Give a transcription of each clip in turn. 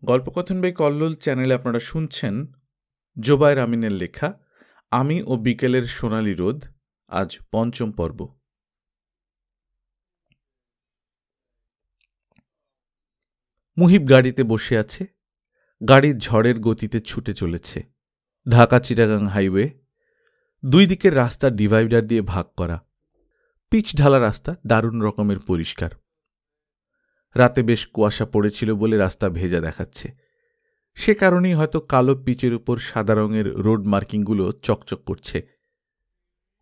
গল্পকথন by Kallol চ্যানেলে আপনারা শুনছেন জোবায়ের আমিনের লেখা আমি ও বিকেলের সোনালি রোদ। আজ পঞ্চম পর্ব। মুহিব গাড়িতে বসে আছে। গাড়ির ঝড়ের গতিতে ছুটে চলেছে। ঢাকা চিটাগাং হাইওয়ে, দুই দিকের রাস্তা ডিভাইডার দিয়ে ভাগ করা। পিচ ঢালা রাস্তা, দারুণ রকমের পরিষ্কার। রাতে বেশ কুয়াশা পড়েছিল বলে রাস্তা ভেজা দেখাচ্ছে। সে কারণেই হয়তো কালো পিচের উপর সাদা রঙের রোড মার্কিংগুলো চকচক করছে।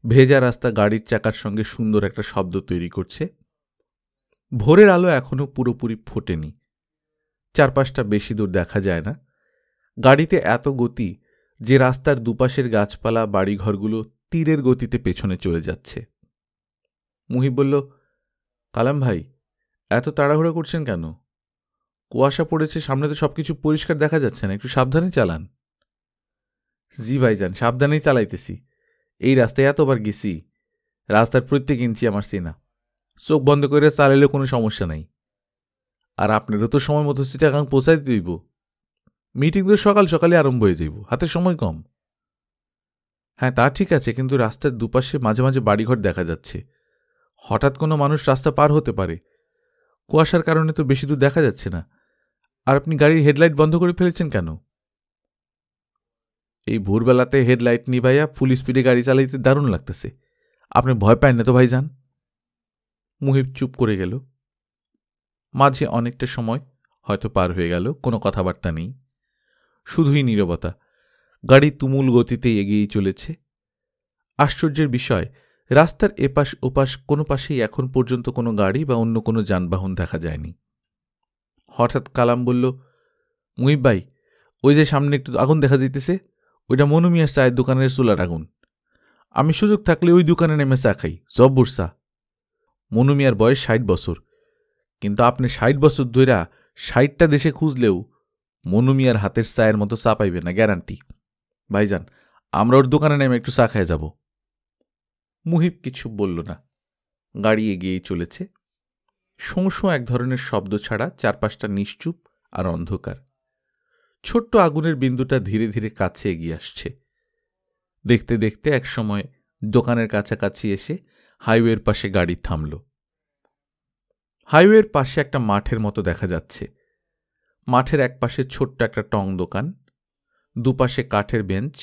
ভেজা রাস্তা গাড়ির চাকার সঙ্গে সুন্দর একটা শব্দ তৈরি করছে। ভোরের আলো এখনও পুরোপুরি ফোটেনি। চারপাশটা বেশি দূর দেখা যায় না। গাড়িতে এত গতি যে রাস্তার দুপাশের গাছপালা, বাড়িঘরগুলো তীরের গতিতে পেছনে চলে যাচ্ছে। মুহিব বলল, কালাম ভাই, এত তাড়াহুড়ো করছেন কেন? কুয়াশা পড়েছে, সামনে তো সবকিছু পরিষ্কার দেখা যাচ্ছে না, একটু সাবধানে চালান। জি ভাইজান, সাবধানেই চালাইতেছি। এই রাস্তায় এতবার গেছি, রাস্তার প্রত্যেক ইঞ্চি আমার চেনা। চোখ বন্ধ করে চালাইলেও কোনো সমস্যা নাই। আর আপনারও তো সময় মতো চিটাগাং পৌঁছাই দিব। মিটিং তো সকাল সকালে আরম্ভ হয়ে যাইব, হাতে সময় কম। হ্যাঁ, তা ঠিক আছে, কিন্তু রাস্তার দুপাশে মাঝে মাঝে বাড়িঘর দেখা যাচ্ছে। হঠাৎ কোনো মানুষ রাস্তা পার হতে পারে। কুয়াশার কারণে তো বেশি দূর দেখা যাচ্ছে না। আর আপনি গাড়ির হেডলাইট বন্ধ করে ফেলেছেন কেন? এই ভোরবেলাতে হেডলাইট নিভাইয়া ফুল স্পিডে গাড়ি চালাইতে দারুণ লাগতেছে। আপনি ভয় পান না তো ভাইজান? মুহিব চুপ করে গেল। মাঝে অনেকটা সময় হয়তো পার হয়ে গেল, কোনো কথাবার্তা নেই, শুধুই নীরবতা। গাড়ি তুমুল গতিতে এগিয়েই চলেছে। আশ্চর্যের বিষয়, রাস্তার এপাশ ওপাশ কোনো পাশেই এখন পর্যন্ত কোনো গাড়ি বা অন্য কোনো যানবাহন দেখা যায়নি। হঠাৎ কালাম বলল, মুহিব ভাই, ওই যে সামনে একটু আগুন দেখা যাইতেছে, ওইটা মনু মিয়ার চায়ের দোকানের চুলার আগুন। আমি সুযোগ থাকলে ওই দোকানে নেমে চা খাই, জব্বর চা। মনু মিয়ার বয়স ৬০ বছর, কিন্তু আপনি ৬০ বছর ধইরা ৬০টা দেশে খুঁজলেও মনু মিয়ার হাতের চায়ের মতো চা পাইবে না, গ্যারান্টি। ভাইজান, আমরা ওর দোকানে নেমে একটু চা খায় যাব। মুহিব কিছু বলল না। গাড়ি এগিয়েই চলেছে। শোঁ এক ধরনের শব্দ ছাড়া চারপাশটা নিশ্চুপ আর অন্ধকার। ছোট্ট আগুনের বিন্দুটা ধীরে ধীরে কাছে এগিয়ে আসছে। দেখতে দেখতে একসময় দোকানের কাছাকাছি এসে হাইওয়ের পাশে গাড়ি থামল। হাইওয়ের পাশে একটা মাঠের মতো দেখা যাচ্ছে। মাঠের এক পাশে ছোট্ট একটা টং দোকান, দুপাশে কাঠের বেঞ্চ।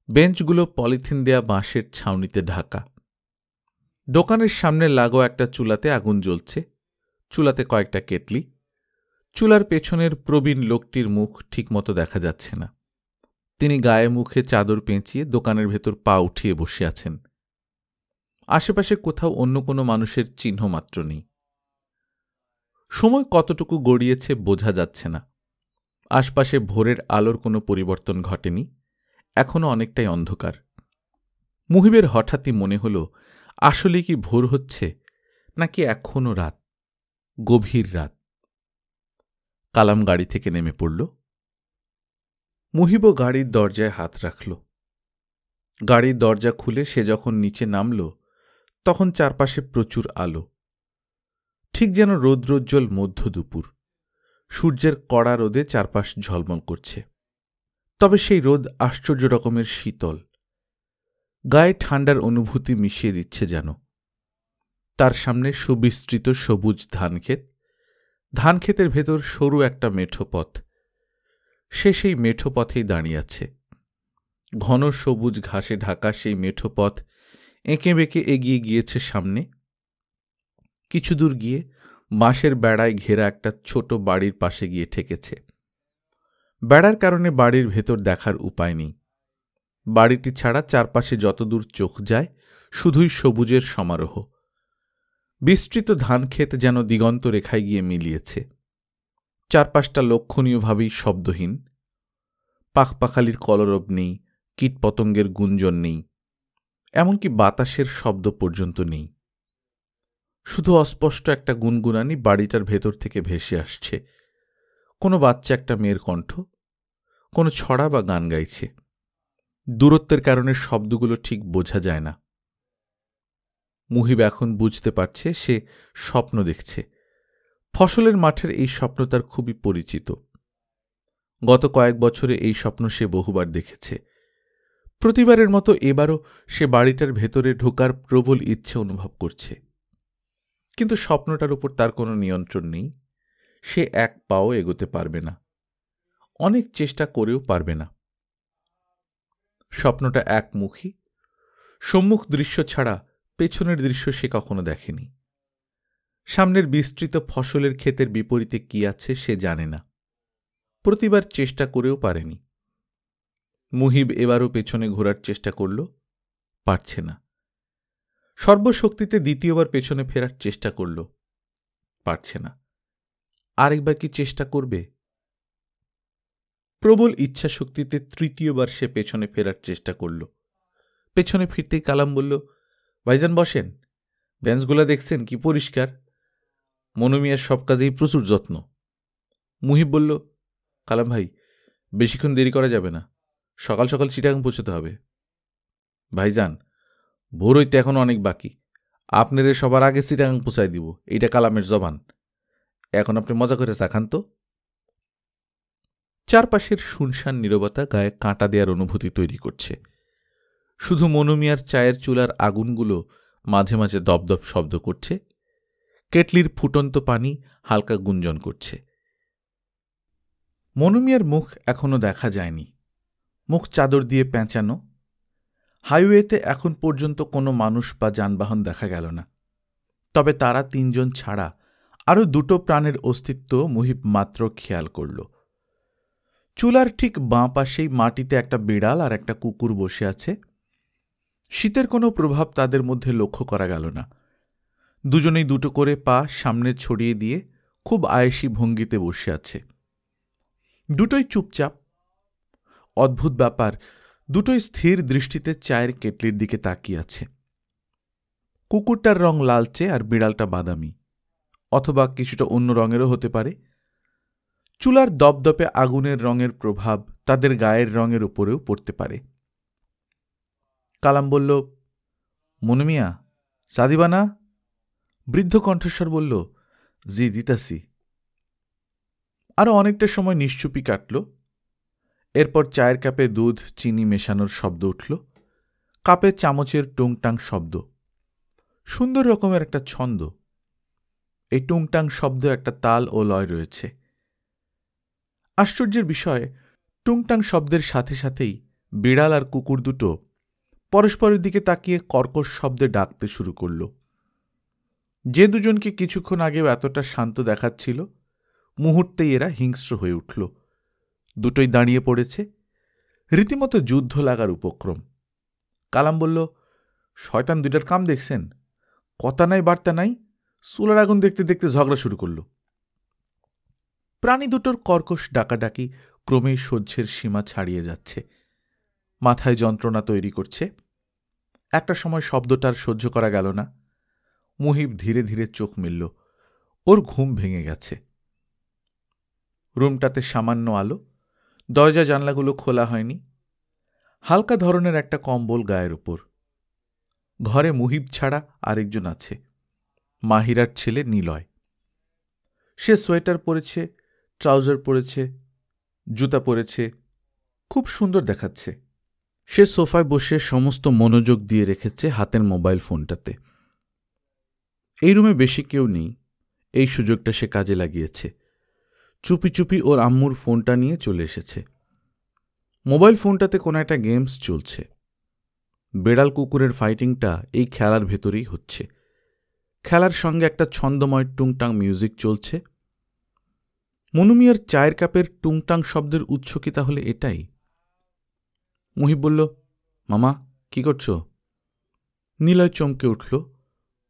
বেঞ্চগুলো পলিথিন দেয়া বাঁশের ছাউনিতে ঢাকা। দোকানের সামনে লাগো একটা চুলাতে আগুন জ্বলছে। চুলাতে কয়েকটা কেটলি। চুলার পেছনের প্রবীণ লোকটির মুখ ঠিকমতো দেখা যাচ্ছে না। তিনি গায়ে মুখে চাদর পেঁচিয়ে দোকানের ভেতর পা উঠিয়ে বসে আছেন। আশেপাশে কোথাও অন্য কোনো মানুষের চিহ্ন মাত্র নেই। সময় কতটুকু গড়িয়েছে বোঝা যাচ্ছে না। আশপাশে ভোরের আলোর কোনো পরিবর্তন ঘটেনি, এখনও অনেকটাই অন্ধকার। মুহিবের হঠাৎই মনে হল, আসলে কি ভোর হচ্ছে নাকি এখনও রাত, গভীর রাত। কালাম গাড়ি থেকে নেমে পড়ল। মুহিবও গাড়ির দরজায় হাত রাখল। গাড়ির দরজা খুলে সে যখন নিচে নামল, তখন চারপাশে প্রচুর আলো, ঠিক যেন রৌদ্রোজ্জ্বল মধ্য দুপুর। সূর্যের কড়া রোদে চারপাশ ঝলমল করছে। তবে সেই রোদ আশ্চর্য রকমের শীতল, গায়ে ঠান্ডার অনুভূতি মিশিয়ে দিচ্ছে যেন। তার সামনে সুবিস্তৃত সবুজ ধানক্ষেত, ধানক্ষেতের ভেতর সরু একটা মেঠো পথ। সে সেই মেঠো পথেই দাঁড়িয়ে আছে। ঘন সবুজ ঘাসে ঢাকা সেই মেঠো পথ এঁকে বেঁকে এগিয়ে গিয়েছে সামনে। কিছু দূর গিয়ে বাঁশের বেড়ায় ঘেরা একটা ছোট বাড়ির পাশে গিয়ে ঠেকেছে। বেড়ার কারণে বাড়ির ভেতর দেখার উপায় নেই। বাড়িটি ছাড়া চারপাশে যতদূর চোখ যায় শুধুই সবুজের সমারোহ। বিস্তৃত ধানক্ষেত যেন দিগন্ত রেখায় গিয়ে মিলিয়েছে। চারপাশটা লক্ষণীয়ভাবেই শব্দহীন। পাখপাখালির কলরব নেই, কীটপতঙ্গের গুঞ্জন নেই, এমনকি বাতাসের শব্দ পর্যন্ত নেই। শুধু অস্পষ্ট একটা গুনগুনানি বাড়িটার ভেতর থেকে ভেসে আসছে। কোনো বাচ্চা একটা মেয়ের কণ্ঠ, কোনো ছড়া বা গান গাইছে। দূরত্বের কারণে শব্দগুলো ঠিক বোঝা যায় না। মুহিব এখন বুঝতে পারছে সে স্বপ্ন দেখছে। ফসলের মাঠের এই স্বপ্ন তার খুবই পরিচিত। গত কয়েক বছরে এই স্বপ্ন সে বহুবার দেখেছে। প্রতিবারের মতো এবারও সে বাড়িটার ভেতরে ঢোকার প্রবল ইচ্ছে অনুভব করছে, কিন্তু স্বপ্নটার উপর তার কোনো নিয়ন্ত্রণ নেই। সে এক পাও এগোতে পারবে না, অনেক চেষ্টা করেও পারবে না। স্বপ্নটা একমুখী, সম্মুখ দৃশ্য ছাড়া পেছনের দৃশ্য সে কখনো দেখেনি। সামনের বিস্তৃত ফসলের ক্ষেতের বিপরীতে কি আছে সে জানে না, প্রতিবার চেষ্টা করেও পারেনি। মুহিব এবারও পেছনে ঘোরার চেষ্টা করল, পারছে না। সর্বশক্তিতে দ্বিতীয়বার পেছনে ফেরার চেষ্টা করল, পারছে না। আরেকবার কি চেষ্টা করবে? প্রবল ইচ্ছাশক্তিতে তৃতীয়বার সে পেছনে ফেরার চেষ্টা করল। পেছনে ফিরতেই কালাম বলল, ভাইজান বসেন, বেঞ্চগুলা দেখছেন কি পরিষ্কার? মনুমিয়ার সব কাজেই প্রচুর যত্ন। মুহিব বলল, কালাম ভাই, বেশিক্ষণ দেরি করা যাবে না, সকাল সকাল চিটাগাং পৌঁছতে হবে। ভাইজান, ভোর হইতে এখন অনেক বাকি, আপনারে সবার আগে চিটাগাং পৌঁছায় দিব, এইটা কালামের জবান। এখন আপনি মজা করে চা খান তো। চারপাশের শুনশান নীরবতা গায়ে কাঁটা দেওয়ার অনুভূতি তৈরি করছে। শুধু মনুমিয়ার চায়ের চুলার আগুনগুলো মাঝে মাঝে দপদপ শব্দ করছে, কেটলির ফুটন্ত পানি হালকা গুঞ্জন করছে। মনুমিয়ার মুখ এখনো দেখা যায়নি, মুখ চাদর দিয়ে পেঁচানো। হাইওয়েতে এখন পর্যন্ত কোনো মানুষ বা যানবাহন দেখা গেল না, তবে তারা তিনজন ছাড়া আরও দুটো প্রাণের অস্তিত্ব মুহিব মাত্র খেয়াল করল। চুলার ঠিক বাঁ পাশেই মাটিতে একটা বিড়াল আর একটা কুকুর বসে আছে। শীতের কোনো প্রভাব তাদের মধ্যে লক্ষ্য করা গেল না। দুজনেই দুটো করে পা সামনে ছড়িয়ে দিয়ে খুব আয়েসি ভঙ্গিতে বসে আছে। দুটোই চুপচাপ। অদ্ভুত ব্যাপার, দুটোই স্থির দৃষ্টিতে চায়ের কেটলির দিকে তাকিয়ে আছে। কুকুরটার রং লালচে আর বিড়ালটা বাদামি, অথবা কিছুটা অন্য রঙেরও হতে পারে। চুলার দপদপে আগুনের রঙের প্রভাব তাদের গায়ের রঙের উপরেও পড়তে পারে। কালাম বলল, মনুমিয়া, চা দিবা না? বৃদ্ধ কণ্ঠস্বর বলল, জি দিতাসি। আরও অনেকটা সময় নিশ্চুপি কাটল। এরপর চায়ের কাপে দুধ চিনি মেশানোর শব্দ উঠল, কাপে চামচের টুংটাং শব্দ। সুন্দর রকমের একটা ছন্দ। এই টুংটাং শব্দ একটা তাল ও লয় রয়েছে। আশ্চর্যের বিষয়, টুংটাং শব্দের সাথে সাথেই বিড়াল আর কুকুর দুটো পরস্পরের দিকে তাকিয়ে কর্কশ শব্দে ডাকতে শুরু করল। যে দুজনকে কিছুক্ষণ আগেও এতটা শান্ত দেখাচ্ছিল, মুহূর্তেই এরা হিংস্র হয়ে উঠল। দুটোই দাঁড়িয়ে পড়েছে, রীতিমতো যুদ্ধ লাগার উপক্রম। কালাম বলল, শয়তান দুইটার কাম দেখছেন? কথা নাই বার্তা নাই, চুলার আগুন দেখতে দেখতে ঝগড়া শুরু করল। প্রাণী দুটোর কর্কশ ডাকাডাকি ক্রমেই সহ্যের সীমা ছাড়িয়ে যাচ্ছে, মাথায় যন্ত্রণা তৈরি করছে। একটা সময় শব্দটার সহ্য করা গেল না। মুহিব ধীরে ধীরে চোখ মেলল, ওর ঘুম ভেঙে গেছে। রুমটাতে সামান্য আলো, দরজা জানলাগুলো খোলা হয়নি। হালকা ধরনের একটা কম্বল গায়ের উপর। ঘরে মুহিব ছাড়া আরেকজন আছে, মাহিরার ছেলে নিলয়। সে সোয়েটার পরেছে, ট্রাউজার পরেছে, জুতা পরেছে, খুব সুন্দর দেখাচ্ছে। সে সোফায় বসে সমস্ত মনোযোগ দিয়ে রেখেছে হাতের মোবাইল ফোনটাতে। এই রুমে বেশি কেউ নেই, এই সুযোগটা সে কাজে লাগিয়েছে। চুপি চুপি ওর আম্মুর ফোনটা নিয়ে চলে এসেছে। মোবাইল ফোনটাতে কোনো একটা গেমস চলছে। বেড়াল কুকুরের ফাইটিংটা এই খেলার ভেতরেই হচ্ছে। খেলার সঙ্গে একটা ছন্দময় টুংটাং মিউজিক চলছে। মনুমিয়ার চায়ের কাপের টুংটাং শব্দের উৎস কি তাহলে এটাই? মুহিব বলল, মামা কি করছো? নিলয় চমকে উঠল,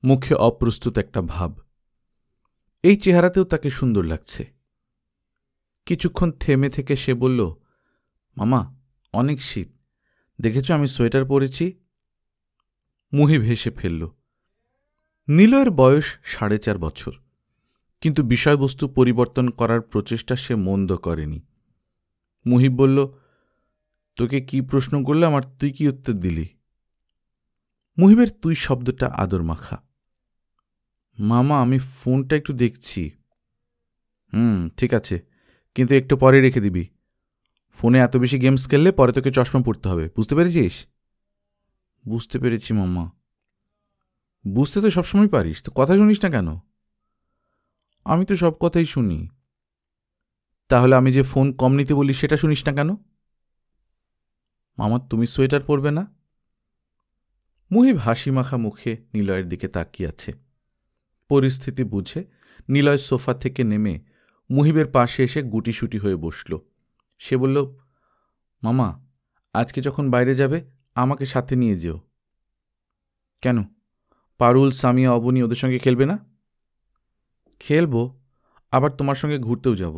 মুখে অপ্রস্তুত একটা ভাব। এই চেহারাতেও তাকে সুন্দর লাগছে। কিছুক্ষণ থেমে থেকে সে বলল, মামা অনেক শীত, দেখেছ আমি সোয়েটার পরেছি? মুহিব হেসে ফেলল। নিলয়ের বয়স 4.5 বছর, কিন্তু বিষয়বস্তু পরিবর্তন করার প্রচেষ্টা সে মন্দ করেনি। মুহিব বলল, তোকে কি প্রশ্ন করলাম আর তুই কি উত্তর দিলি? মুহিবের তুই শব্দটা আদর মাখা। মামা আমি ফোনটা একটু দেখছি। ঠিক আছে, কিন্তু একটু পরে রেখে দিবি, ফোনে এত বেশি গেমস খেললে পরে তোকে চশমা পড়তে হবে, বুঝতে পেরেছিস? বুঝতে পেরেছি মাম্মা। বুঝতে তো সবসময় পারিস, তো কথা শুনিস না কেন? আমি তো সব কথাই শুনি। তাহলে আমি যে ফোন কম নিতে বলি সেটা শুনিস না কেন? মামা, তুমি সোয়েটার পরবে না? মুহিব হাসি মাখা মুখে নিলয়ের দিকে তাকিয়ে আছে। পরিস্থিতি বুঝে নিলয় সোফা থেকে নেমে মুহিবের পাশে এসে গুটিসুটি হয়ে বসল। সে বলল, মামা, আজকে যখন বাইরে যাবে আমাকে সাথে নিয়ে যেও। কেন, পারুল, সামিয়া, অবনী ওদের সঙ্গে খেলবে না? খেলবো, আবার তোমার সঙ্গে ঘুরতেও যাব।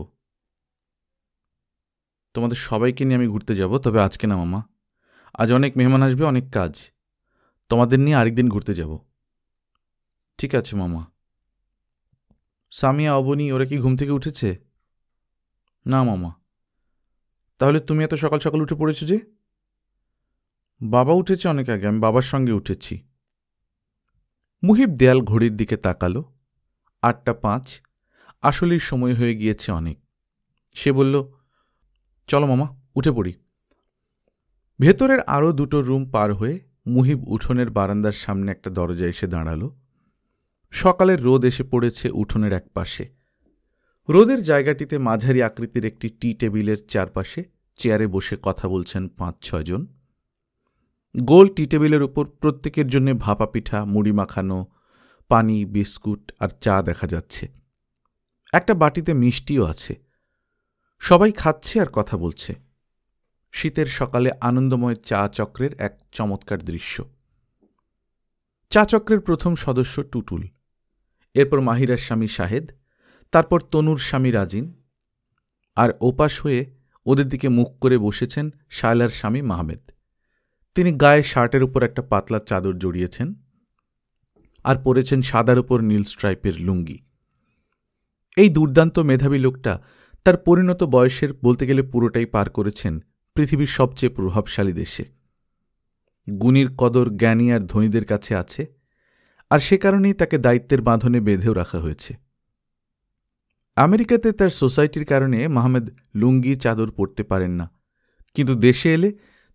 তোমাদের সবাইকে নিয়ে আমি ঘুরতে যাব, তবে আজকে না মামা। আজ অনেক মেহমান আসবে, অনেক কাজ। তোমাদের নিয়ে আরেকদিন ঘুরতে যাব। ঠিক আছে মামা। সামিয়া, অবনী ওরা কি ঘুম থেকে উঠেছে? না মামা। তাহলে তুমি এত সকাল সকাল উঠে পড়েছো যে? বাবা উঠেছে অনেক আগে, আমি বাবার সঙ্গে উঠেছি। মুহিব দেয়াল ঘড়ির দিকে তাকালো। 8:05। আসলেই সময় হয়ে গিয়েছে অনেক। সে বলল, চলো মামা, উঠে পড়ি। ভেতরের আরও 2টো রুম পার হয়ে মুহিব উঠোনের বারান্দার সামনে একটা দরজা এসে দাঁড়াল। সকালের রোদ এসে পড়েছে উঠোনের এক পাশে। রোদের জায়গাটিতে মাঝারি আকৃতির একটি টি টেবিলের চারপাশে চেয়ারে বসে কথা বলছেন 5-6 জন। গোল টি টেবিলের উপর প্রত্যেকের জন্য ভাপা পিঠা, মুড়ি মাখানো, পানি, বিস্কুট আর চা দেখা যাচ্ছে। একটা বাটিতে মিষ্টিও আছে। সবাই খাচ্ছে আর কথা বলছে। শীতের সকালে আনন্দময় চা চক্রের এক চমৎকার দৃশ্য। চা চক্রের প্রথম সদস্য টুটুল, এরপর মাহিরার স্বামী শাহেদ, তারপর তনুর স্বামী রাজিন, আর ওপাশ হয়ে ওদের দিকে মুখ করে বসেছেন শায়লার স্বামী মাহমেদ। তিনি গায়ে শার্টের উপর একটা পাতলা চাদর জড়িয়েছেন আর পরেছেন সাদার উপর নীল স্ট্রাইপের লুঙ্গি। এই দুর্দান্ত মেধাবী লোকটা তার পরিণত বয়সের বলতে গেলে পুরোটাই পার করেছেন পৃথিবীর সবচেয়ে প্রভাবশালী দেশে। গুণীর কদর জ্ঞানী আর ধনীদের কাছে আছে, আর সে কারণেই তাকে দায়িত্বের বাঁধনে বেঁধেও রাখা হয়েছে। আমেরিকাতে তার সোসাইটির কারণে মাহমেদ লুঙ্গি চাদর পরতে পারেন না, কিন্তু দেশে এলে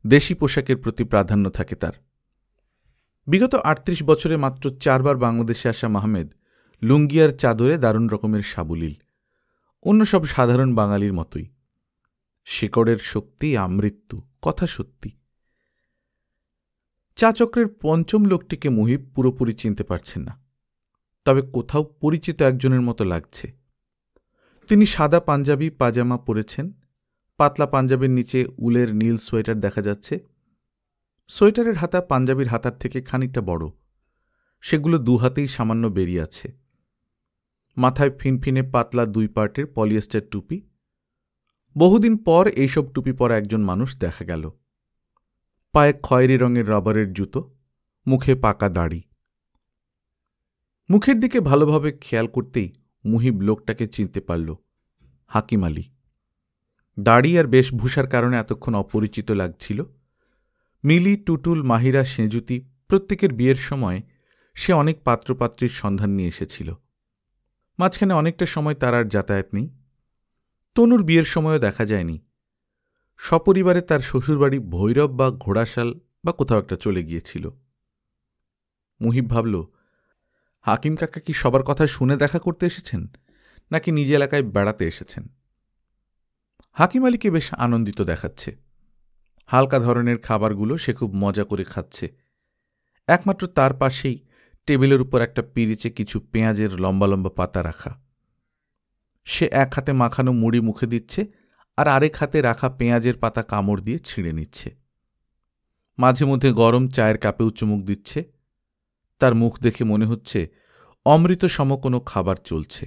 দেশি পোশাকের প্রতি প্রাধান্য থাকে তার। বিগত 38 বছরে মাত্র 4 বার বাংলাদেশে আসা মাহমেদ লুঙ্গি আর চাদরে দারুণ রকমের সাবলীল, অন্য সব সাধারণ বাঙালির মতোই। শিকড়ের শক্তি আমৃত্যু, কথা সত্যি। চা চক্রের পঞ্চম লোকটিকে মুহিব পুরোপুরি চিনতে পারছেন না, তবে কোথাও পরিচিত একজনের মতো লাগছে। তিনি সাদা পাঞ্জাবি পাজামা পরেছেন, পাতলা পাঞ্জাবির নিচে উলের নীল সোয়েটার দেখা যাচ্ছে। সোয়েটারের হাতা পাঞ্জাবির হাতার থেকে খানিকটা বড়, সেগুলো 2 হাতেই সামান্য বেরিয়ে আছে। মাথায় ফিনফিনে পাতলা 2 পার্টের পলিয়েস্টার টুপি। বহুদিন পর এইসব টুপি পরা একজন মানুষ দেখা গেল। পায়ে খয়েরি রঙের রাবারের জুতো, মুখে পাকা দাড়ি। মুখের দিকে ভালোভাবে খেয়াল করতেই মুহিব লোকটাকে চিনতে পারল, হাকিম আলী। দাড়ি আর বেশভূষার কারণে এতক্ষণ অপরিচিত লাগছিল। মিলি, টুটুল, মাহিরা, সেঁজুতি প্রত্যেকের বিয়ের সময় সে অনেক পাত্রপাত্রীর সন্ধান নিয়ে এসেছিল। মাঝখানে অনেকটা সময় তার আর যাতায়াত নেই। তনুর বিয়ের সময়ও দেখা যায়নি। সপরিবারে তার শ্বশুরবাড়ি ভৈরব বা ঘোড়াশাল বা কোথাও একটা চলে গিয়েছিল। মুহিব ভাবল, হাকিম কাকা কি সবার কথা শুনে দেখা করতে এসেছেন, নাকি নিজ এলাকায় বেড়াতে এসেছেন? হাকিম আলীকে বেশ আনন্দিত দেখাচ্ছে। হালকা ধরনের খাবারগুলো সে খুব মজা করে খাচ্ছে। একমাত্র তার পাশেই টেবিলের উপর একটা পিরিচে কিছু পেঁয়াজের লম্বা লম্বা পাতা রাখা। সে এক হাতে মাখানো মুড়ি মুখে দিচ্ছে, আর আরেক হাতে রাখা পেঁয়াজের পাতা কামড় দিয়ে ছিঁড়ে নিচ্ছে। মাঝে মধ্যে গরম চায়ের কাপেও চুমুক দিচ্ছে। তার মুখ দেখে মনে হচ্ছে অমৃত সম কোনো খাবার চলছে।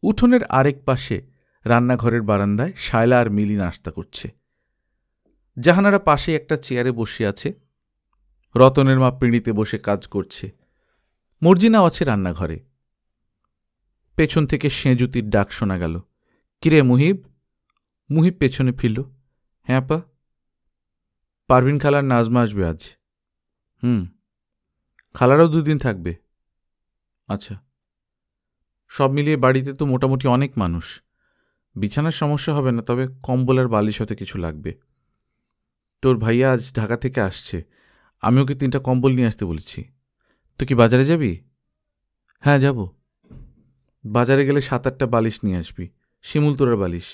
উঠোনের আরেক পাশে রান্নাঘরের বারান্দায় শায়লা আর মিলি নাস্তা করছে। জাহানারা পাশে একটা চেয়ারে বসে আছে। রতনের মা পিঁড়িতে বসে কাজ করছে। মর্জিনাও আছে রান্নাঘরে। পেছন থেকে সেঁজুতির ডাক শোনা গেল, কিরে মুহিব? মুহিব পেছনে ফিরল। হ্যাঁ পা। পারভিন খালার নাজমা আসবে আজ। খালারাও 2 দিন থাকবে। আচ্ছা। সব মিলিয়ে বাড়িতে তো মোটামুটি অনেক মানুষ। বিছানার সমস্যা হবে না, তবে কম্বল আর বালিশ হতে কিছু লাগবে। তোর ভাইয়া আজ ঢাকা থেকে আসছে, আমি ওকে 3টা কম্বল নিয়ে আসতে বলেছি। তুই কি বাজারে যাবি? হ্যাঁ যাব। বাজারে গেলে 7-8টা বালিশ নিয়ে আসবি, শিমুল তোরার বালিশ।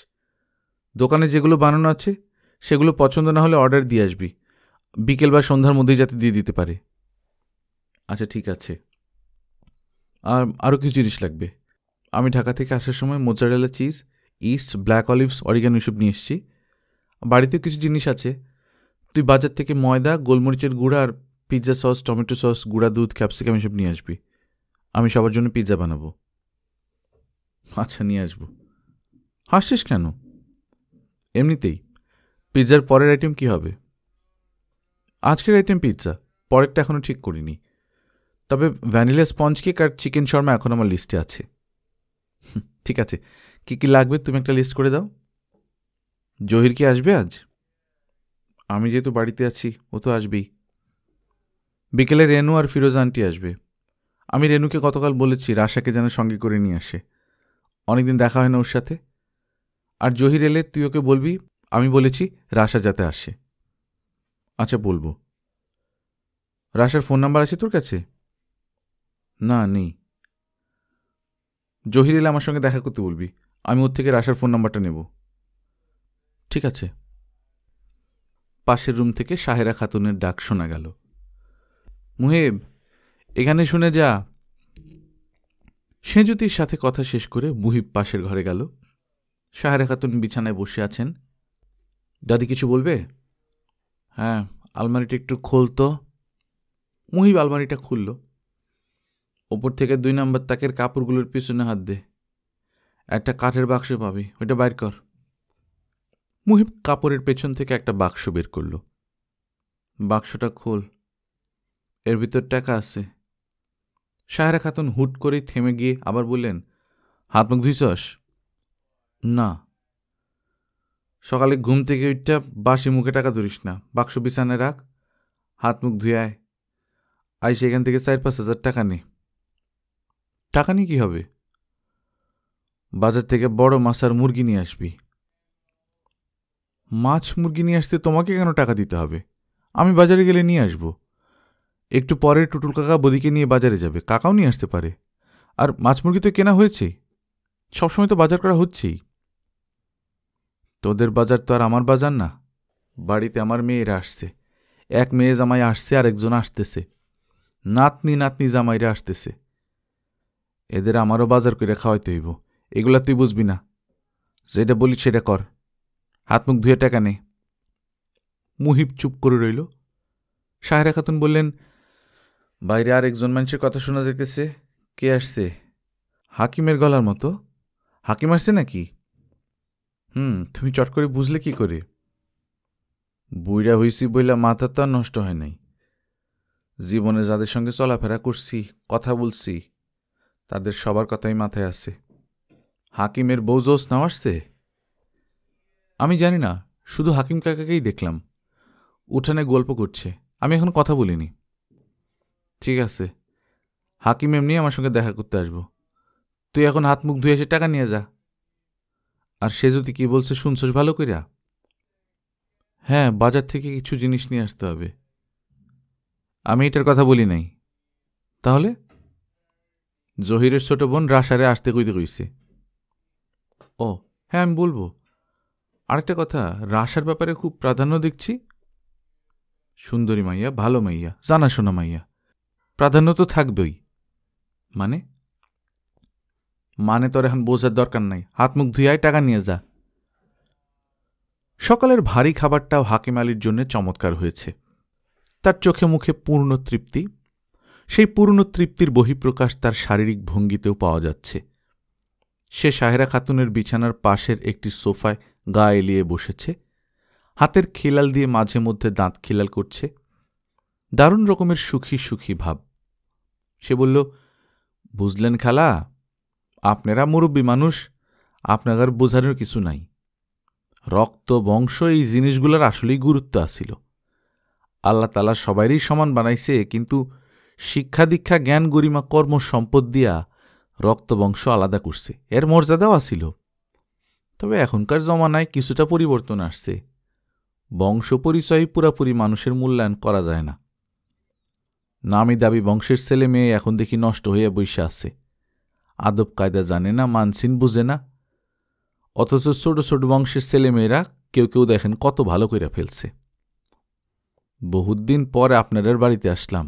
দোকানে যেগুলো বানানো আছে সেগুলো পছন্দ না হলে অর্ডার দিয়ে আসবি, বিকেল বা সন্ধ্যার মধ্যেই যাতে দিয়ে দিতে পারে। আচ্ছা ঠিক আছে। আর আরও কিছু জিনিস লাগবে। আমি ঢাকা থেকে আসার সময় mozzarella cheese, east, black olives, oregano এসব নিয়ে এসেছি। বাড়িতেও কিছু জিনিস আছে। তুই বাজার থেকে ময়দা, গোলমরিচের গুঁড়া আর পিৎজা সস, টমেটো সস, গুঁড়া দুধ, ক্যাপসিকাম এসব নিয়ে আসবি। আমি সবার জন্য পিৎজা বানাবো। আচ্ছা নিয়ে আসবো। হাসছিস কেন? এমনিতেই। পিৎজার পরের আইটেম কি হবে? আজকের আইটেম পিৎজা, পরেরটা এখনও ঠিক করিনি। তবে ভ্যানিলা স্পঞ্জ কেক আর চিকেন শর্মা এখন আমার লিস্টে আছে। ঠিক আছে, কী কী লাগবে তুমি একটা লিস্ট করে দাও। জহির কি আসবে আজ? আমি যেহেতু বাড়িতে আছি, ও তো আসবেই। বিকেলে রেনু আর ফিরোজ আন্টি আসবে। আমি রেনুকে গতকাল বলেছি রাশাকে যেন সঙ্গে করে নিয়ে আসে, অনেকদিন দেখা হয় না ওর সাথে। আর জহির এলে তুই ওকে বলবি আমি বলেছি রাশা যাতে আসে। আচ্ছা বলবো। রাশার ফোন নাম্বার আছে তোর কাছে? না নেই। জহির এলে আমার সঙ্গে দেখা করতে বলবি, আমি ওর থেকে রাশার ফোন নাম্বারটা নেব। ঠিক আছে। পাশের রুম থেকে সাহেরা খাতুনের ডাক শোনা গেল। মুহেব, এখানে শুনে যা। সেঁজুতির সাথে কথা শেষ করে মুহিব পাশের ঘরে গেল। সাহেরা খাতুন বিছানায় বসে আছেন। দাদি কিছু বলবে? হ্যাঁ, আলমারিটা একটু খোলতো। মুহিব আলমারিটা খুলল। ওপর থেকে 2 নম্বর তাকের কাপড়গুলোর পিছনে হাত দে, একটা কাঠের বাক্স পাবি, ওইটা বাইর কর। মুহিব কাপড়ের পেছন থেকে একটা বাক্স বের করল। বাক্সটা খোল, এর ভিতর টাকা আছে। সাহেরা খাতুন হুট করেই থেমে গিয়ে আবার বললেন, হাত মুখ ধুইছস? না। সকালে ঘুম থেকে উঠটা বাসি মুখে টাকা ধরিস না, বাক্স বিছানায় রাখ, হাত মুখ ধুয়ে আয় সেখান থেকে 4-5 হাজার টাকা নে। টাকা নিয়ে কী হবে? বাজার থেকে বড় মাছ আর মুরগি নিয়ে আসবি। মাছ মুরগি নিয়ে আসতে তোমাকে কেন টাকা দিতে হবে? আমি বাজারে গেলে নিয়ে আসব। একটু পরে টুটুল কাকা বদিকে নিয়ে বাজারে যাবে, কাকাও নিয়ে আসতে পারে। আর মাছ মুরগি তো কেনা হয়েছে, সবসময় তো বাজার করা হচ্ছেই। তোদের বাজার তো আর আমার বাজার না। বাড়িতে আমার মেয়েরা আসছে, এক মেয়ে জামাই আসছে আর একজন আসতেছে, নাতনি নাতনি জামাইরা আসতেছে। এদের আমারও বাজার করে খাওয়াইতে হইব, এগুলা তুই বুঝবি না। যেটা বলি সেটা কর, হাত মুখ ধুয়ে টাকা নে। মুহিব চুপ করে রইল। সাহেরা খাতুন বললেন, বাইরে আর একজন মানুষের কথা শোনা যাইতেছে। কে আসছে? হাকিমের গলার মতো। হাকিম আসছে নাকি? তুমি চট করে বুঝলে কি করে? বুইড়া হইছি বইলা মাথা তো আর নষ্ট হয় নাই। জীবনে যাদের সঙ্গে চলাফেরা করছি, কথা বলছি, তাদের সবার কথাই মাথায় আছে। হাকিমের বউ জোস নাও আসছে? আমি জানি না, শুধু হাকিম কাকাকেই দেখলাম উঠানে গল্প করছে, আমি এখন কথা বলিনি। ঠিক আছে, হাকিম এমনি আমার সঙ্গে দেখা করতে আসবো। তুই এখন হাত মুখ ধুয়ে এসে টাকা নিয়ে যা। আর সে যদি কি বলছে শুনছস ভালো কইরা? হ্যাঁ, বাজার থেকে কিছু জিনিস নিয়ে আসতে হবে। আমি এটার কথা বলি নাই। তাহলে? জহিরের ছোট বোন রাশারে আসতে কইতে কইছে। ও হ্যাঁ, আমি বলবো। আরেকটা কথা, রাশার ব্যাপারে খুব প্রাধান্য দেখছি। সুন্দরী মাইয়া, ভালো মাইয়া, জানাশোনা মাইয়া, প্রাধান্য তো থাকবেই। মানে? মানে তোর এখন বোঝার দরকার নাই, হাত মুখ ধুইয়ায় টাকা নিয়ে যা। সকালের ভারী খাবারটাও হাকিম আলীর জন্য চমৎকার হয়েছে। তার চোখে মুখে পূর্ণ তৃপ্তি। সেই পূর্ণ তৃপ্তির বহিঃপ্রকাশ তার শারীরিক ভঙ্গিতেও পাওয়া যাচ্ছে। সে সাহেরা খাতুনের বিছানার পাশের একটি সোফায় গা এলিয়ে বসেছে, হাতের খিলাল দিয়ে মাঝে মধ্যে দাঁত খিলাল করছে। দারুণ রকমের সুখী সুখী ভাব। সে বলল, বুঝলেন খালা, আপনারা মুরব্বী মানুষ, আপনাদের বোঝানোর কিছু নাই। রক্ত বংশ এই জিনিসগুলোর আসলেই গুরুত্ব আসিল। আল্লাহ তালা সবাইরই সমান বানাইছে, কিন্তু শিক্ষা দীক্ষা জ্ঞান গরিমা কর্ম সম্পদ দিয়া রক্ত বংশ আলাদা করছে, এর মর্যাদাও আসিল। তবে এখনকার জমানায় কিছুটা পরিবর্তন আসছে। বংশ পরিচয় পুরাপুরি মানুষের মূল্যায়ন করা যায় না। নামি দাবি বংশের ছেলে মেয়ে এখন দেখি নষ্ট হয়ে বসে আছে, আদব কায়দা জানে না, মানসিন বুঝে না। অথচ ছোট ছোট বংশের ছেলেমেয়েরা কেউ কেউ দেখেন কত ভালো করে ফেলছে। বহুত দিন পরে আপনাদের বাড়িতে আসলাম,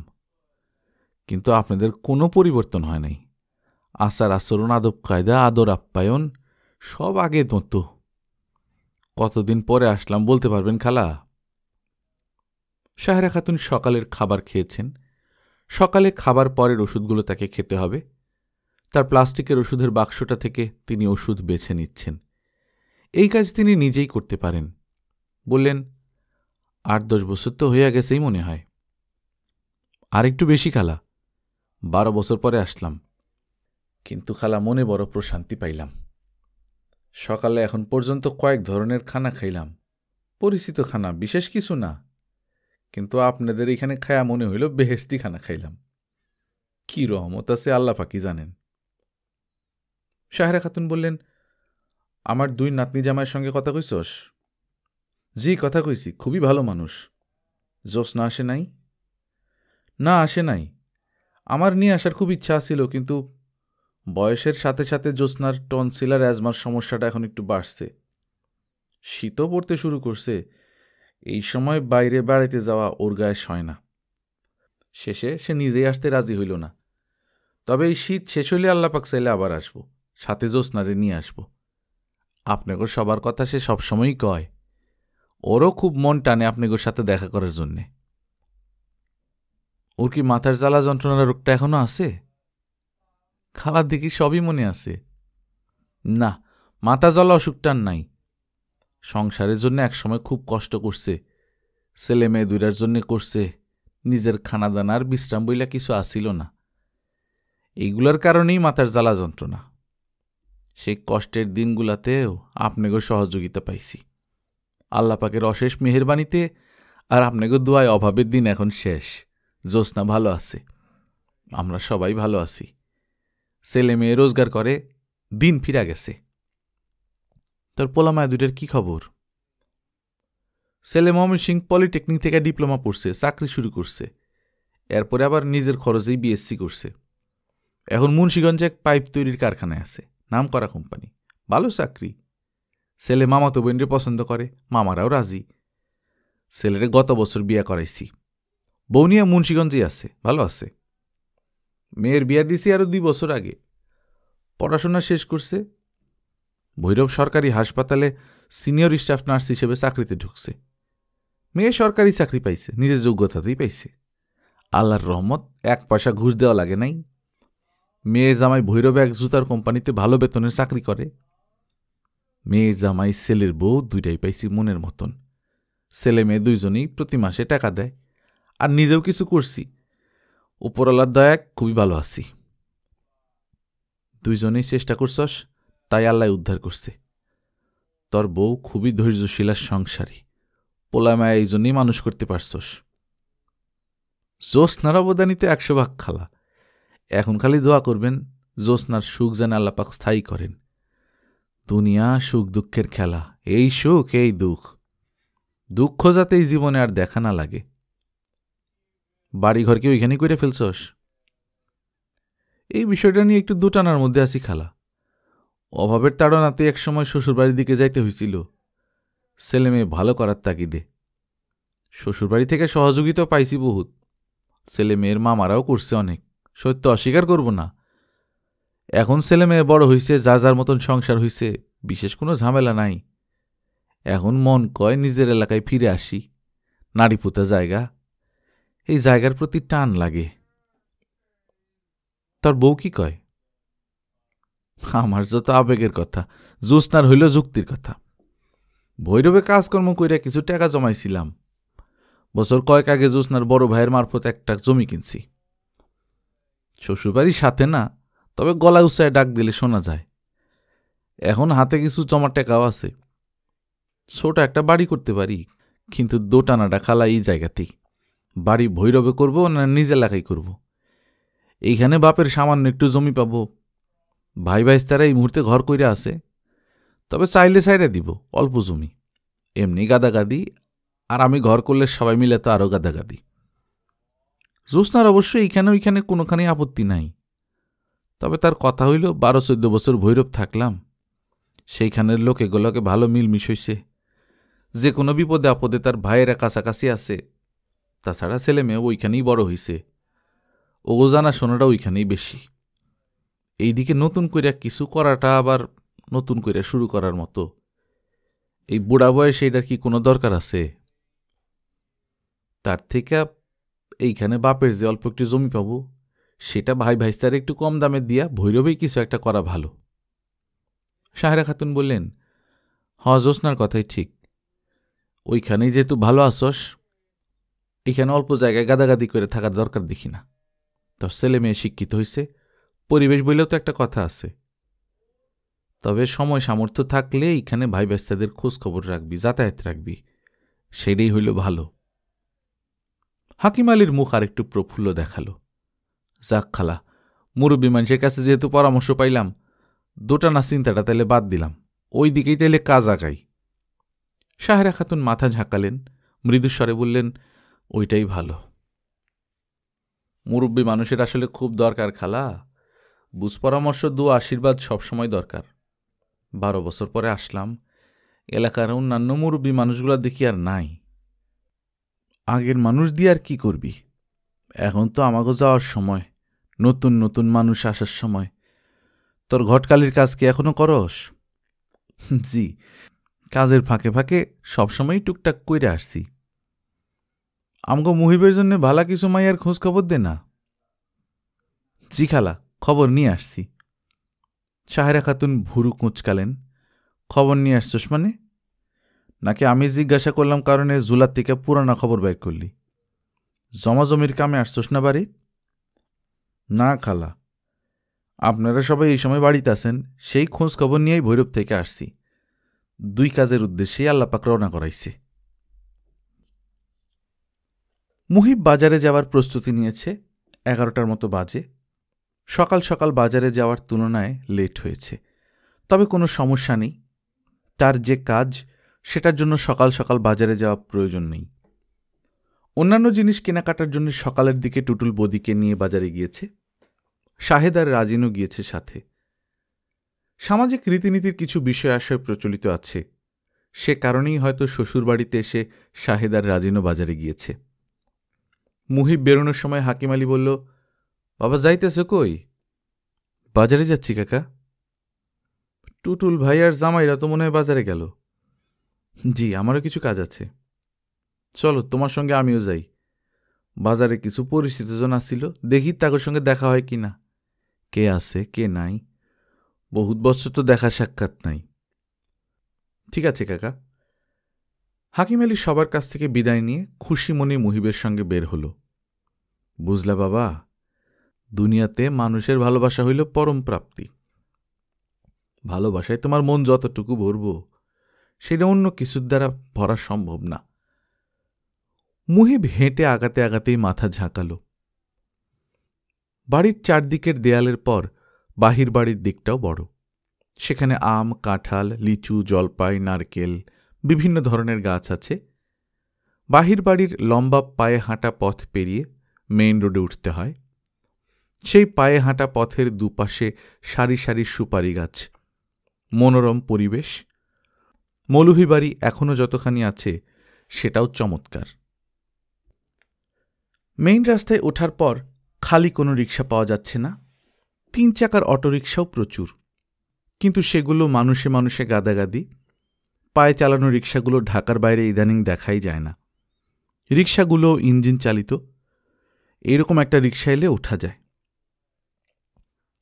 কিন্তু আপনাদের কোনো পরিবর্তন হয় নাই। আচার আচরণ, আদব কায়দা, আদর আপ্যায়ন সব আগের মতো। কতদিন পরে আসলাম বলতে পারবেন খালা? সাহেরা খাতুন সকালের খাবার খেয়েছেন। সকালে খাবার পরের ওষুধগুলো তাকে খেতে হবে। তার প্লাস্টিকের ওষুধের বাক্সটা থেকে তিনি ওষুধ বেছে নিচ্ছেন। এই কাজ তিনি নিজেই করতে পারেন। বললেন, 8-10 বছর তো হইয়া গেছেই মনে হয়। আর একটু বেশি খালা, 12 বছর পরে আসলাম। কিন্তু খালা, মনে বড় প্রশান্তি পাইলাম। সকালে এখন পর্যন্ত কয়েক ধরনের খানা খাইলাম, পরিচিত খানা, বিশেষ কিছু না। কিন্তু আপনাদের এখানে খায়া মনে হইল বেহেশতি খানা খাইলাম। কি রহমত আছে আল্লাহ পাকি জানেন। সাহেরা খাতুন বললেন, আমার 2 নাতনি জামাইয়ের সঙ্গে কথা কইছস? জি, কথা কইছি, খুবই ভালো মানুষ। জোসনা আসে নাই? না, আসে নাই। আমার নিয়ে আসার খুব ইচ্ছা ছিল, কিন্তু বয়সের সাথে সাথে জোসনার টনসিলার অ্যাজমার সমস্যাটা এখন একটু বাড়ছে। শীতও পড়তে শুরু করছে। এই সময় বাইরে বেড়াইতে যাওয়া ওর গায়ে সয় না। শেষে সে নিজেই আসতে রাজি হইল না। তবে এই শীত শেষ হইলে আল্লাপাক চাইলে আবার আসব, সাথে জোসনারে নিয়ে আসব। আপনাকে সবার কথা সে সবসময়ই কয়। ওরও খুব মন টানে আপনাদের সাথে দেখা করার জন্যে। ওর কি মাথার জ্বালা যন্ত্রণার রোগটা এখনো আছে? খালার দেখি সবই মনে আছে। না, মাথা জ্বালা অসুখটার নাই। সংসারের জন্য একসময় খুব কষ্ট করছে, ছেলে মেয়ে 2টার জন্য করছে। নিজের খানাদানা আর বিশ্রাম বইলা কিছু আসিল না। এইগুলোর কারণেই মাথার জ্বালা যন্ত্রণা। সেই কষ্টের দিনগুলাতেও আপনাকে সহযোগিতা পাইছি আল্লাপাকের অশেষ মেহেরবানিতে। আর আপনাকে দোয়ায় অভাবের দিন এখন শেষ। জোসনা ভালো আছে, আমরা সবাই ভালো আছি। ছেলে মেয়ে রোজগার করে, দিন ফিরা গেছে। তোর পোলামায় 2টার কি খবর? ছেলে ময়মনসিংহ পলিটেকনিক থেকে ডিপ্লোমা পড়ছে, চাকরি শুরু করছে। এরপরে আবার নিজের খরচেই বিএসসি করছে। এখন মুন্সিগঞ্জে এক পাইপ তৈরির কারখানায় আছে, নাম করা কোম্পানি, ভালো চাকরি। ছেলে মামাতো বোনরে পছন্দ করে, মামারাও রাজি। ছেলেরে গত বছর বিয়ে করাইছি। বউ নিয়ে মুন্সিগঞ্জেই আছে, ভালো আছে। মেয়ের বিয়ে দিছি আরও 2 বছর আগে। পড়াশোনা শেষ করছে, ভৈরব সরকারি হাসপাতালে সিনিয়র স্টাফ নার্স হিসেবে চাকরিতে ঢুকছে। মেয়ে সরকারি চাকরি পাইছে, নিজের যোগ্যতাতেই পাইছে। আল্লাহর রহমত, 1 পয়সা ঘুষ দেওয়া লাগে নাই। মেয়ে জামাই ভৈরবে এক জুতার কোম্পানিতে ভালো বেতনের চাকরি করে। মেয়ে জামাই ছেলের বউ 2টাই পাইছি মনের মতন। ছেলে মেয়ে 2জনেই প্রতি মাসে টাকা দেয়, আর নিজেও কিছু করছি। উপরওয়ালার দয়া খুবই ভালো আছি। 2জনেই চেষ্টা করছস, তাই আল্লাহ উদ্ধার করছে। তোর বউ খুবই ধৈর্যশীলা সংসারী, পোলামায় এই জন্যই মানুষ করতে পারছস। জোসনার অবদানিতে 100 ভাগ খালা। এখন খালি দোয়া করবেন জোসনার সুখ যেন আল্লাপাক স্থায়ী করেন। দুনিয়া সুখ দুঃখের খেলা, এই সুখ এই দুঃখ, দুঃখ যাতে এই জীবনে আর দেখা না লাগে। বাড়িঘর কি ওইখানে করে ফেলছস? এই বিষয়টা নিয়ে একটু দুটানার মধ্যে আছি খালা। অভাবের তাড়নাতে একসময় শ্বশুরবাড়ির দিকে যাইতে হয়েছিল, ছেলে মেয়ে ভালো করার তাগিদে। শ্বশুরবাড়ি থেকে সহযোগিতা পাইছি বহুত, ছেলে মেয়ের মামারাও করছে অনেক, সত্য অস্বীকার করব না। এখন ছেলে মেয়ে বড় হইছে, যার যার মতন সংসার হইছে, বিশেষ কোনো ঝামেলা নাই। এখন মন কয় নিজের এলাকায় ফিরে আসি, নারীপুতা জায়গা, এই জায়গার প্রতি টান লাগে। তোর বউ কি কয়? আমার যত আবেগের কথা, জোসনার হইল যুক্তির কথা। ভৈরবে কাজকর্ম কইরা কিছু টাকা জমাইছিলাম। বছর কয়েক আগে জোসনার বড় ভাইয়ের মারফত একটা জমি কিনছি। শ্বশুরবাড়ির সাথে না, তবে গলা উচ্চায় ডাক দিলে শোনা যায়। এখন হাতে কিছু জমা টাকাও আছে। ছোট একটা বাড়ি করতে পারি, কিন্তু দোটানাটা খালা এই জায়গাতেই। বাড়ি ভৈরবে করব না নিজ এলাকায় করব? এইখানে বাপের সামান্য একটু জমি পাবো। ভাই ভাইস্তারা এই মুহূর্তে ঘর কইরা আছে, তবে চাইলে সাইডে দিব, অল্প জমি, এমনি গাদাগাদি, আর আমি ঘর করলে সবাই মিলে তো আরও গাদাগাদি। জ্যোৎস্নার অবশ্য এইখানে ওইখানে কোনোখানেই আপত্তি নাই, তবে তার কথা হইল 12-14 বছর ভৈরব থাকলাম, সেইখানের লোক এগুলোকে ভালো মিলমিশ হইছে, যে কোনো বিপদে আপদে তার ভাইয়েরা কাছাকাছি আছে, তাছাড়া ছেলে মেয়ে ওইখানেই বড় হইছে, ও জানাশোনাটা ওইখানেই বেশি। এইদিকে নতুন কইরা কিছু করাটা আবার নতুন কইরা শুরু করার মতো, এই বুড়া বয়সে এটার কি কোনো দরকার আছে? তার থেকে এইখানে বাপের যে অল্প একটু জমি পাবো, সেটা ভাই ভাইস্তার একটু কম দামে দিয়া ভৈরবেই কিছু একটা করা ভালো। সাহেরা খাতুন বললেন, জ্যোৎস্নার কথাই ঠিক, ওইখানেই যেহেতু ভালো আসস, এখানে অল্প জায়গায় গাদাগাদি করে থাকার দরকার দেখি না। তোর ছেলে মেয়ে শিক্ষিত হয়েছে, পরিবেশ বললেও তো একটা কথা আছে, তবে সময় সামর্থ্য থাকলে এইখানে ভাই ভাইস্তাদের খোঁজ খবর রাখবি, যাতায়াত রাখবি, সেটাই হইল ভালো। হাকিম আলীর মুখ আর একটু প্রফুল্ল দেখালো। যাক খালা, মুরব্বী মানুষের কাছে যেহেতু পরামর্শ পাইলাম, দোটানা চিন্তাটা তাইলে বাদ দিলাম, ওই দিকেই তাইলে কাজ আগাই। সাহেরা খাতুন মাথা ঝাঁকালেন, মৃদুস্বরে বললেন, ওইটাই ভালো। মুরব্বী মানুষের আসলে খুব দরকার খালা, বুঝ পরামর্শ আশীর্বাদ সবসময় দরকার। 12 বছর পরে আসলাম, এলাকার অন্যান্য মুরব্বী মানুষগুলো দেখি আর নাই। আগের মানুষ দিয়ে আর কি করবি, এখন তো আমাকে যাওয়ার সময়, নতুন নতুন মানুষ আসার সময়। তোর ঘটকালির কাজ কি এখনো করস? জি, কাজের ফাঁকে ফাঁকে সবসময় টুকটাক কইরে আসছি। আমগো মুহিবের জন্য ভালা কিছু মাইয়ার খোঁজ খবর দে না। জি খালা, খবর নিয়ে আসছি। সাহেরা খাতুন ভুরু কুঁচকালেন। খবর নিয়ে আসছস মানে? নাকি আমি জিজ্ঞাসা করলাম কারণে জুলার থেকে পুরানা খবর বের করলি? জমাজমির কামে আসছস না বাড়ি? না খালা, আপনারা সবাই এই সময় বাড়িতে আছেন, সেই খোঁজ খবর নিয়েই ভৈরব থেকে আসছি। 2 কাজের উদ্দেশ্যেই আল্লাপাক রওনা করাইছে। মুহিব বাজারে যাওয়ার প্রস্তুতি নিয়েছে। 11টার মতো বাজে। সকাল সকাল বাজারে যাওয়ার তুলনায় লেট হয়েছে, তবে কোনো সমস্যা নেই। তার যে কাজ, সেটার জন্য সকাল সকাল বাজারে যাওয়া প্রয়োজন নেই। অন্যান্য জিনিস কেনাকাটার জন্য সকালের দিকে টুটুল বদিকে নিয়ে বাজারে গিয়েছে। শাহেদ আর রাজিনও গিয়েছে সাথে। সামাজিক রীতিনীতির কিছু বিষয় আশয় প্রচলিত আছে, সে কারণেই হয়তো শ্বশুরবাড়িতে এসে শাহেদ আর রাজিনও বাজারে গিয়েছে। মুহিব বেরোনোর সময় হাকিম আলী বলল, বাবা যাইতেছ কই? বাজারে যাচ্ছি কাকা। টুটুল ভাই আর জামাইরা তো মনে হয় বাজারে গেল। জি, আমারও কিছু কাজ আছে। চলো, তোমার সঙ্গে আমিও যাই। বাজারে কিছু পরিচিতজন আসছিল, দেখি তাদের সঙ্গে দেখা হয় কি না। কে আছে কে নাই, বহুত বছর তো দেখা সাক্ষাৎ নাই। ঠিক আছে কাকা। হাকিম আলী সবার কাছ থেকে বিদায় নিয়ে খুশি মনে মুহিবের সঙ্গে বের হল। বুঝলা বাবা, দুনিয়াতে মানুষের ভালোবাসা হইল পরম প্রাপ্তি। ভালোবাসায় তোমার মন যতটুকু ভরব, সেটা অন্য কিছুর দ্বারা ভরা সম্ভব না। মুহিব হেঁটে আগাতে আগাতেই মাথা ঝাঁকাল। বাড়ির চারদিকের দেয়ালের পর বাহির বাড়ির দিকটাও বড়। সেখানে আম, কাঁঠাল, লিচু, জলপাই, নারকেল, বিভিন্ন ধরনের গাছ আছে। বাহির বাড়ির লম্বা পায়ে হাঁটা পথ পেরিয়ে মেইন রোডে উঠতে হয়। সেই পায়ে হাঁটা পথের দুপাশে সারি সারি সুপারি গাছ, মনোরম পরিবেশ। মৌলভী বাড়ি এখনও যতখানি আছে, সেটাও চমৎকার। মেইন রাস্তায় ওঠার পর খালি কোনো রিক্সা পাওয়া যাচ্ছে না। 3 চাকার অটোরিকশাও প্রচুর, কিন্তু সেগুলো মানুষে মানুষে গাদাগাদি। পায়ে চালানো রিক্সাগুলো ঢাকার বাইরে ইদানিং দেখাই যায় না। রিক্সাগুলো ইঞ্জিন চালিত। এরকম একটা রিক্সা এলে ওঠা যায়।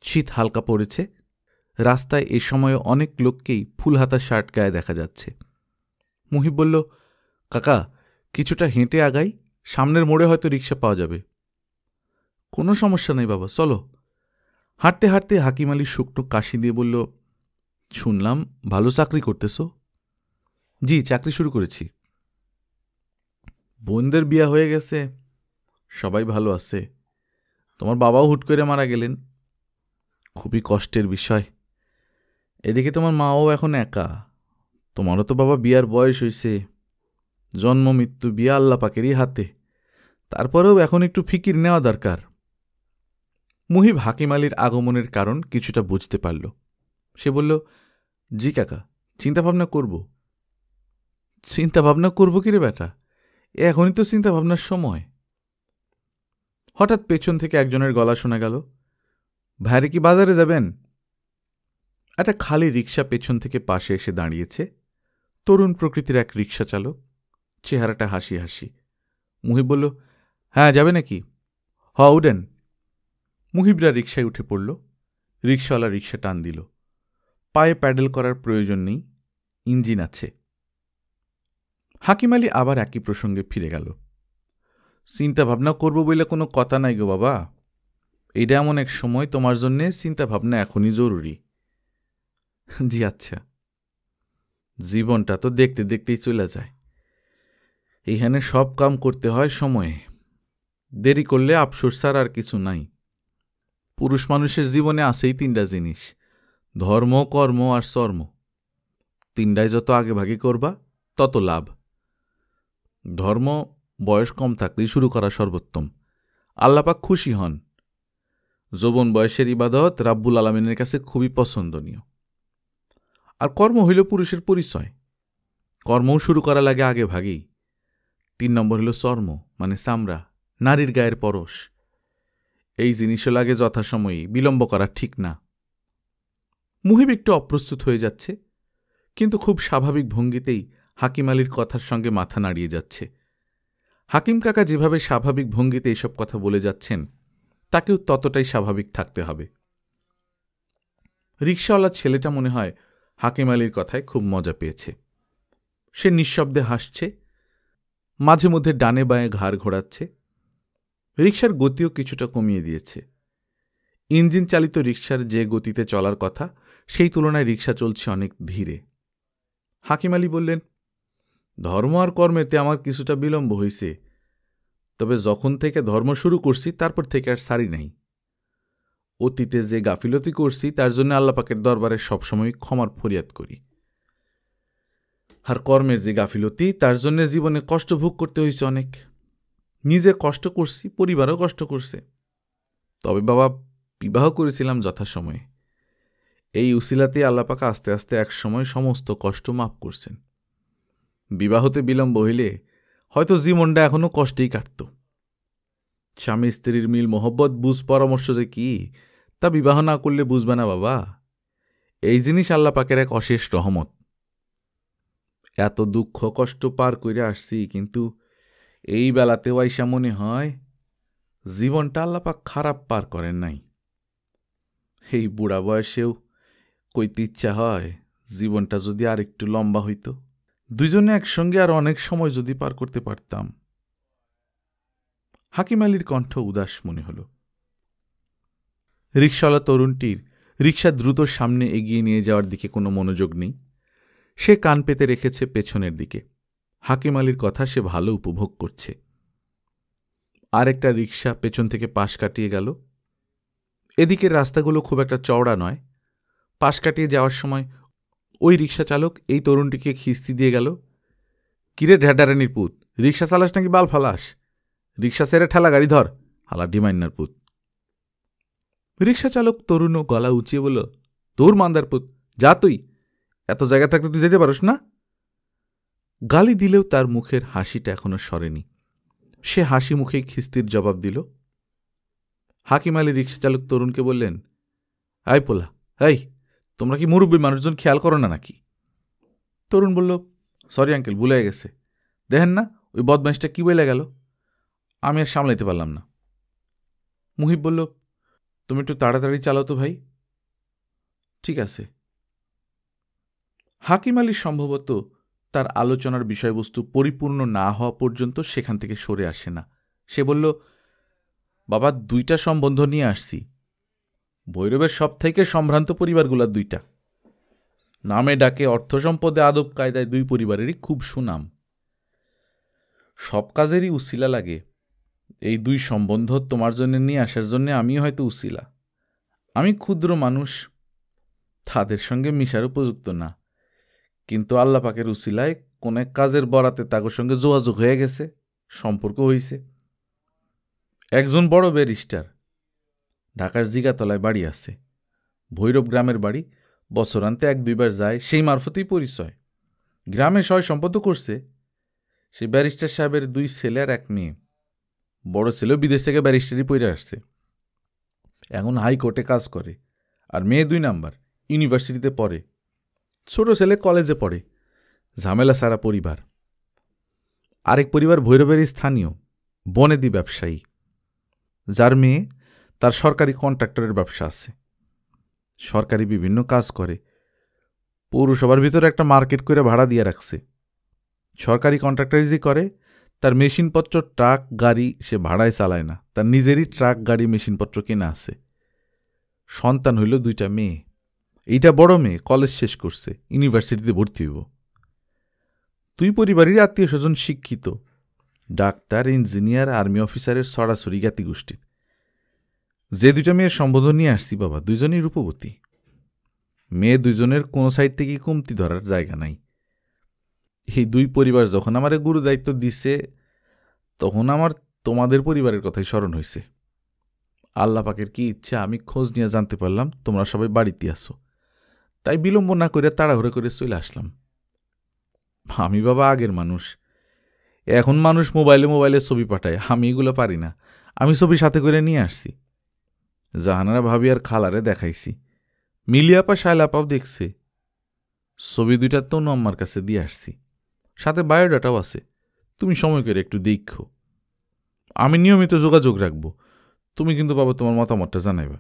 শীত হালকা পড়েছে। রাস্তায় এ সময়ে অনেক লোককেই ফুলহাতা শার্ট গায়ে দেখা যাচ্ছে। মুহিব বলল, কাকা, কিছুটা হেঁটে আগাই, সামনের মোড়ে হয়তো রিক্সা পাওয়া যাবে। কোনো সমস্যা নেই বাবা, চলো। হাঁটতে হাঁটতে হাকিম আলী শুকনো কাশি দিয়ে বলল, শুনলাম ভালো চাকরি করতেছ? জি, চাকরি শুরু করেছি। বোনদের বিয়া হয়ে গেছে, সবাই ভালো আছে। তোমার বাবাও হুট করে মারা গেলেন, খুবই কষ্টের বিষয়। এদিকে তোমার মাও এখন একা, তোমারও তো বাবা বিয়ার বয়স হইছে, জন্ম মৃত্যু বিয়া আল্লাহ পাকেরই হাতে, তারপরেও এখন একটু ফিকির নেওয়া দরকার। মুহিব হাকিম আলীর আগমনের কারণ কিছুটা বুঝতে পারল। সে বলল, জি কাকা, চিন্তাভাবনা করব। চিন্তাভাবনা করব কি রে বেটা, এখনই তো চিন্তাভাবনার সময়। হঠাৎ পেছন থেকে একজনের গলা শোনা গেল, ভাইরে কি বাজারে যাবেন? একটা খালি রিক্সা পেছন থেকে পাশে এসে দাঁড়িয়েছে। তরুণ প্রকৃতির এক রিক্সা চালক, চেহারাটা হাসি হাসি। মুহিব বলল, হ্যাঁ যাবে নাকি? উঠেন। মুহিবরা রিক্সায় উঠে পড়ল। রিক্সাওয়ালা রিক্সা টান দিল। পায়ে প্যাডেল করার প্রয়োজন নেই, ইঞ্জিন আছে। হাকিম আলী আবার একই প্রসঙ্গে ফিরে গেল। চিন্তা ভাবনা করব বলে কোনো কথা নাই গো বাবা, এইটা এমন এক সময়, তোমার জন্যে চিন্তা ভাবনা এখনই জরুরি। জি আচ্ছা, জীবনটা তো দেখতে দেখতেই চলে যায়, এইখানে সব কাম করতে হয় সময়ে, দেরি করলে আফসোস ছাড়া আর কিছু নাই। পুরুষ মানুষের জীবনে আছেই তিনটা জিনিস, ধর্ম, কর্ম আর চর্ম। তিনটায় যত আগে ভাগে করবা তত লাভ। ধর্ম বয়স কম থাকলেই শুরু করা সর্বোত্তম, আল্লাপাক খুশি হন। যৌবন বয়সের ইবাদত রাব্বুল আলামিনের কাছে খুবই পছন্দনীয়। আর কর্ম হইল পুরুষের পরিচয়, কর্মও শুরু করা লাগে আগে ভাগেই। 3 নম্বর হইল চর্ম, মানে চামড়া, নারীর গায়ের পরশ। এই জিনিসও লাগে যথাসময়েই, বিলম্ব করা ঠিক না। মুহিব একটু অপ্রস্তুত হয়ে যাচ্ছে, কিন্তু খুব স্বাভাবিক ভঙ্গিতেই হাকিম আলীর কথার সঙ্গে মাথা নাড়িয়ে যাচ্ছে। হাকিম কাকা যেভাবে স্বাভাবিক ভঙ্গিতে এসব কথা বলে যাচ্ছেন, তাকেও ততটাই স্বাভাবিক থাকতে হবে। রিকশাওয়ালা ছেলেটা মনে হয় হাকিম আলীর কথায় খুব মজা পেয়েছে। সে নিঃশব্দে হাসছে, মাঝে মধ্যে ডানে বাঁয়ে ঘাড় ঘোরাচ্ছে। রিকশার গতিও কিছুটা কমিয়ে দিয়েছে। ইঞ্জিন চালিত রিকশার যে গতিতে চলার কথা, সেই তুলনায় রিকশা চলছে অনেক ধীরে। হাকিম আলী বললেন, ধর্ম আর কর্মেতে আমার কিছুটা বিলম্ব হয়েছে, তবে যখন থেকে ধর্ম শুরু করছি তারপর থেকে আর সারি নাই। অতীতে যে গাফিলতি করছি তার জন্য আল্লাপাকের দরবারে সবসময় ক্ষমার ফরিয়াদ করি। আর কর্মের যে গাফিলতি, তার জন্য জীবনে কষ্ট ভোগ করতে হয়েছে অনেক। নিজে কষ্ট করছি, পরিবারও কষ্ট করছে। তবে বাবা, বিবাহ করেছিলাম যথাসময়ে। এই উসিলাতে আল্লাপাক আস্তে আস্তে এক সময় সমস্ত কষ্ট মাফ করছেন। বিবাহতে বিলম্ব হইলে হয়তো জীবনটা এখনও কষ্টেই কাটত। স্বামী স্ত্রীর মিল, মোহব্বত, বুঝ পরামর্শ যে কি, তা বিবাহ না করলে বুঝবে না বাবা। এই জিনিস আল্লাপাকের এক অশেষ রহমত। এত দুঃখ কষ্ট পার করে আসছি, কিন্তু এই বেলাতেও আইসা মনে হয় জীবনটা আল্লাপাক খারাপ পার করেন নাই। এই বুড়া বয়সেও কইতে ইচ্ছা হয় জীবনটা যদি আর একটু লম্বা হইত, দুজনে একসঙ্গে আর অনেক সময় যদি পার করতে পারতাম। হাকিম আলীর কণ্ঠ উদাস মনে হল। রিকশাওয়ালা তরুণটির রিকশা দ্রুত সামনে এগিয়ে নিয়ে যাওয়ার দিকে কোনো মনোযোগ নেই। সে কান পেতে রেখেছে পেছনের দিকে। হাকিম আলীর কথা সে ভালো উপভোগ করছে। আর একটা রিকশা পেছন থেকে পাশ কাটিয়ে গেল। এদিকের রাস্তাগুলো খুব একটা চওড়া নয়। পাশ কাটিয়ে যাওয়ার সময় ওই রিকশা চালক এই তরুণটিকে খিস্তি দিয়ে গেল, কিরে ঢ্যাডারানির পুত, রিকশা চালাস নাকি বাল ফালাস? রিকশা সেরে ঠেলা গাড়ি ধর, হালা ডিমাইনার পুত। রিকশা চালক তরুণও গলা উঁচিয়ে বলল, তোর মান্দার পুত, যা তুই, এত জায়গা থাকতে তুই যেতে পারস না? গালি দিলেও তার মুখের হাসিটা এখনো সরেনি। সে হাসি মুখেই খিস্তির জবাব দিল। হাকিম আলী রিকশা চালক তরুণকে বললেন, আই পোলা, এই তোমরা কি মুরব্বী মানুষজন খেয়াল করো না নাকি? তরুণ বলল, সরি আঙ্কেল, ভুলে গেছে। দেখেন না ওই বদমাইশটা কি বলে গেল, আমি আর সামলাইতে পারলাম না। মুহিব বলল, তুমি একটু তাড়াতাড়ি চালাও তো ভাই। ঠিক আছে। হাকিম আলী সম্ভবত তার আলোচনার বিষয়বস্তু পরিপূর্ণ না হওয়া পর্যন্ত সেখান থেকে সরে আসে না। সে বলল, বাবা, 2টা সম্বন্ধ নিয়ে আসছি। ভৈরবের সব থেকে সম্ভ্রান্ত পরিবারগুলার 2টা। নামে ডাকে, অর্থ সম্পদে, আদব কায়দায় 2 পরিবারেরই খুব সুনাম। সব কাজেরই উসিলা লাগে। এই 2 সম্বন্ধ তোমার জন্য নিয়ে আসার জন্য আমি হয়তো উসিলা। আমি ক্ষুদ্র মানুষ, তাদের সঙ্গে মিশার উপযুক্ত না, কিন্তু আল্লাহ পাকের উসিলায় কোন এক কাজের বরাতে তাদের সঙ্গে যোগাযোগ হয়ে গেছে, সম্পর্ক হয়েছে। একজন বড় ব্যারিস্টার, ঢাকার জিগাতলায় বাড়ি আছে, ভৈরব গ্রামের বাড়ি, বছরান্তে 1-2 বার যায়, সেই মারফতেই পরিচয়। গ্রামে সয় সম্পদ করছে। সে ব্যারিস্টার সাহেবের 2 ছেলে আর 1 মেয়ে। বড় ছেলেও বিদেশ থেকে ব্যারিস্টারি পড়ে আসছে, এখন হাইকোর্টে কাজ করে। আর মেয়ে 2 নাম্বার, ইউনিভার্সিটিতে পড়ে। ছোট ছেলে কলেজে পড়ে। ঝামেলা সারা পরিবার। আরেক পরিবার ভৈরবের স্থানীয় বনেদি ব্যবসায়ী, যার মেয়ে, তার সরকারি কন্ট্রাক্টরের ব্যবসা আছে, সরকারি বিভিন্ন কাজ করে। পৌরসভার ভিতরে একটা মার্কেট করে ভাড়া দিয়ে রাখছে। সরকারি কন্ট্রাক্টর যে করে, তার মেশিনপত্র, ট্রাক গাড়ি সে ভাড়ায় চালায় না, তার নিজেরই ট্রাক গাড়ি মেশিনপত্র কেনা আছে। সন্তান হইল 2টা মেয়ে। এইটা বড় মেয়ে, কলেজ শেষ করছে, ইউনিভার্সিটিতে ভর্তি হইব। 2 পরিবারের আত্মীয় স্বজন শিক্ষিত, ডাক্তার, ইঞ্জিনিয়ার, আর্মি অফিসারের সরাসরি জ্ঞাতি গোষ্ঠী। যে 2টা মেয়ের সম্বোধন নিয়ে আসছি বাবা, 2জনই রূপবতী। মেয়ে 2জনের কোনো সাইড থেকে কমতি ধরার জায়গা নাই। এই 2 পরিবার যখন আমার গুরু দায়িত্ব দিছে, তখন আমার তোমাদের পরিবারের কথাই স্মরণ হয়েছে। আল্লাহ পাকের কি ইচ্ছা, আমি খোঁজ নিয়ে জানতে পারলাম তোমরা সবাই বাড়িতে আসো, তাই বিলম্ব না করে তাড়াহুড়ো করে চলে আসলাম। আমি বাবা আগের মানুষ, এখন মানুষ মোবাইলে ছবি পাঠায়, আমি এগুলো পারি না। আমি ছবি সাথে করে নিয়ে আসছি। জাহানারা ভাবি আর খালারে দেখাইছি, মিলিয়াপা শায়লাপাও দেখছে। ছবি 2টা তো আমার কাছে দিয়ে আসছি, সাথে বায়োডাটাও আছে। তুমি সময় করে একটু দেখো। আমি নিয়মিত যোগাযোগ রাখব, তুমি কিন্তু বাবা তোমার মতামতটা জানাইবা।